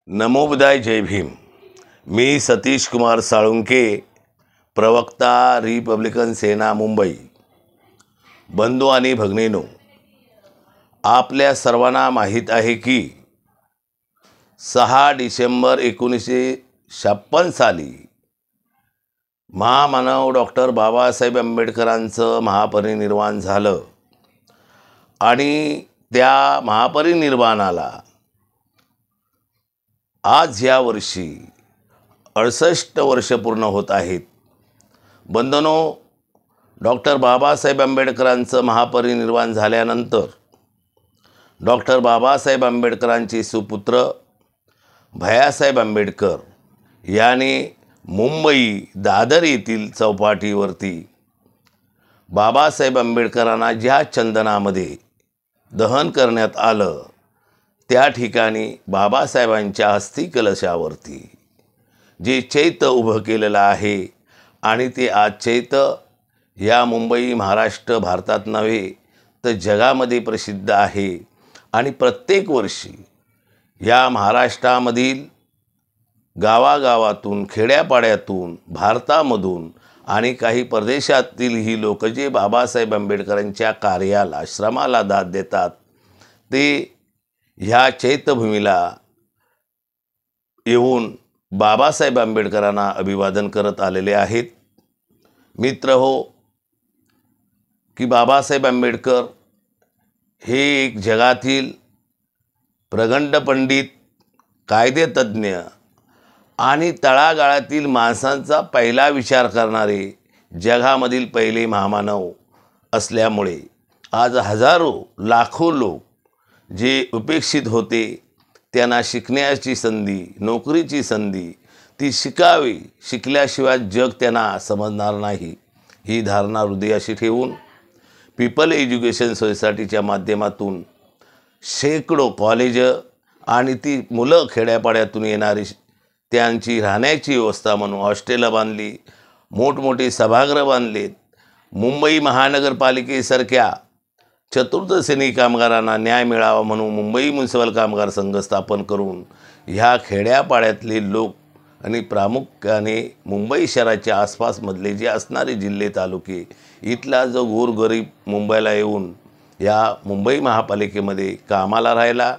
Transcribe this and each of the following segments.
नमोबुद्धाय जय भीम। मी सतीश कुमार साळुंके, प्रवक्ता रिपब्लिकन सेना मुंबई। बंधू आणि भगिनींनो, आपल्या सर्वांना माहीत आहे की 6 डिसेंबर 1956 साली महामानव डॉक्टर बाबासाहेब आंबेडकरांचं महापरिनिर्वाण झालं आणि त्या महापरिनिर्वाणाला आज या वर्षी 68 वर्ष पूर्ण होत आहेत। बंधनो, डॉक्टर बाबासाहेब आंबेडकरांचं महापरिनिर्वाण झाल्यानंतर डॉक्टर बाबासाहेब आंबेडकरांचे सुपुत्र भैयासाहेब आंबेडकर यांनी मुंबई दादर येथील चौपाटीवरती बाबासाहेब आंबेडकरांना ज्या चंदनामध्ये दहन करण्यात आलं, त्या ठिकाणी बाबासाहेबांच्या अस्थि कलशावरती जे चैत्य उभं केलेलं आहे आणि ते आज चैत्य या मुंबई महाराष्ट्र भारतात नव्हे तर जगामध्ये प्रसिद्ध आहे। आणि प्रत्येक वर्षी या महाराष्ट्रामधील गावागावातून, खेड्यापाड्यातून, भारतामधून आणि काही परदेशातील ही लोक जे बाबासाहेब आंबेडकरांच्या कार्याला, श्रमाला दाद देतात, ते ह्या चैत्यभूमीला येऊन बाबासाहेब आंबेडकरांना अभिवादन करत आलेले आहेत। मित्र हो, की बाबासाहेब आंबेडकर हे एक जगातील प्रगंड पंडित, कायदेतज्ञ आणि तळागाळातील माणसांचा पहिला विचार करणारे जगामधील पहिले महामानव असल्यामुळे आज हजारो लाखो लोक जे उपेक्षित होते त्यांना शिकण्याची संधी, नोकरीची संधी, ती शिकावी, शिकल्याशिवाय जग त्यांना समजणार नाही, ही धारणा हृदयाशी ठेवून पीपल एज्युकेशन सोसायटीच्या माध्यमातून शेकडो कॉलेज आणि ती मुलं खेड्यापाड्यातून येणारी त्यांची राहण्याची व्यवस्था म्हणून हॉस्टेलं बांधली, मोठमोठे सभागृह बांधलेत। मुंबई महानगरपालिकेसारख्या चतुर्थ श्रेणी कामगारांना न्याय मिळावा म्हणून मुंबई म्युनिसिपल कामगार संघ स्थापन करून ह्या खेड्यापाड्यातले लोक आणि प्रामुख्याने मुंबई शहराच्या आसपासमधले जे असणारे जिल्हे, तालुके, इथला जो गोरगरीब मुंबईला येऊन या मुंबई महापालिकेमध्ये कामाला राहिला,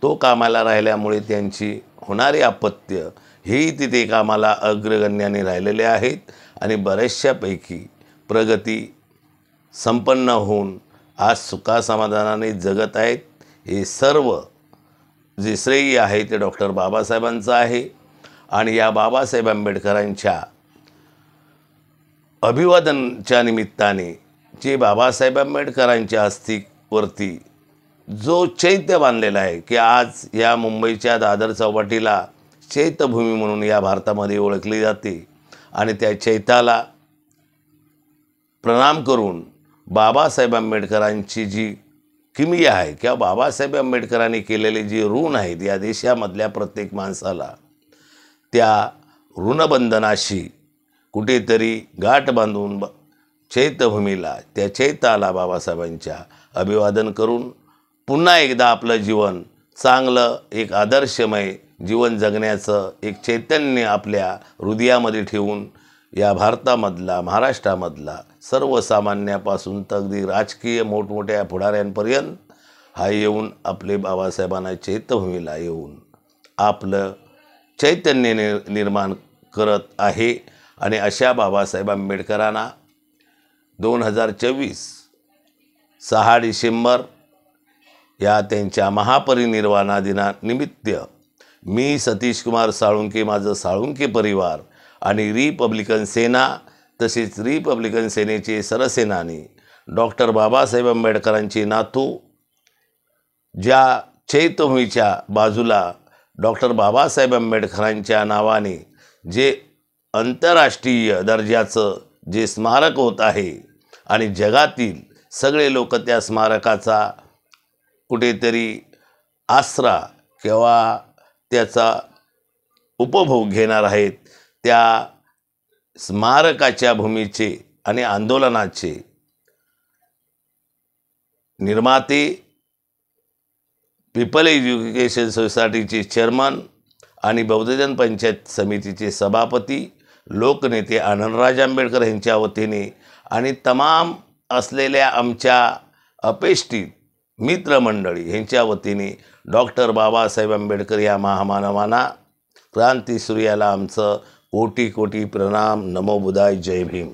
तो कामाला राहिल्यामुळे त्यांची होणारे अपत्य हेही तिथे कामाला अग्रगण्याने राहिलेले आहेत आणि बऱ्याचशापैकी प्रगती संपन्न होऊन आज सुखासमाधानाने जगत आहेत। हे सर्व जे श्रेय आहे ते डॉक्टर बाबासाहेबांचं आहे आणि या बाबासाहेब आंबेडकरांच्या अभिवादनाच्या निमित्ताने जे बाबासाहेब आंबेडकरांच्या अस्थिवरती जो चैत्य बांधलेला आहे की आज या मुंबईच्या दादर चौपाटीला चैत्यभूमी म्हणून या भारतामध्ये ओळखली जाते आणि त्या चैत्याला प्रणाम करून बाबासाहेब आंबेडकरांची जी किमया आहे किंवा बाबासाहेब आंबेडकरांनी केलेले जे ऋण आहेत या देशामधल्या प्रत्येक माणसाला, त्या ऋणबंधनाशी कुठेतरी गाठ बांधून चैत्यभूमीला, त्या चैत्याला बाबासाहेबांच्या अभिवादन करून पुन्हा एकदा आपलं जीवन चांगलं, एक आदर्शमय जीवन जगण्याचं एक चैतन्य आपल्या हृदयामध्ये ठेवून या भारतामधला, महाराष्ट्रामधला सर्वसामान्यापासून तर अगदी राजकीय मोठमोठ्या पुढाऱ्यांपर्यंत हा येऊन आपले बाबासाहेबांना चैत्यभूमीला येऊन आपलं चैतन्य निर्माण करत आहे। आणि अशा बाबासाहेब आंबेडकरांना 2024 6 डिसेंबर या त्यांच्या महापरिनिर्वाणा दिनानिमित्त मी सतीश कुमार साळुंके, माझं साळुंके परिवार आणि रिपब्लिकन सेना तसेच रिपब्लिकन सेनेचे सरसेनानी डॉक्टर बाबासाहेब आंबेडकरांचे नातू, ज्या चैत्यभूमीच्या बाजूला डॉक्टर बाबासाहेब आंबेडकरांच्या नावाने जे आंतरराष्ट्रीय दर्जाचं जे स्मारक होत आहे आणि जगातील सगळे लोक त्या स्मारकाचा कुठेतरी आसरा किंवा त्याचा उपभोग घेणार आहेत, त्या स्मारकाच्या भूमीचे आणि आंदोलनाचे निर्माते पीपल एज्युकेशन सोसायटीचे चेअरमन आणि बौद्धजन पंचायत समितीचे सभापती लोकनेते आनंदराज आंबेडकर यांच्या वतीने आणि तमाम असलेल्या आमच्या अपेष्टित मित्रमंडळी यांच्या वतीने डॉक्टर बाबासाहेब आंबेडकर या महामानवांना क्रांतीसूर्याला आमचं कोटी कोटी प्रणाम. नमो बुद्धाय. जय भीम.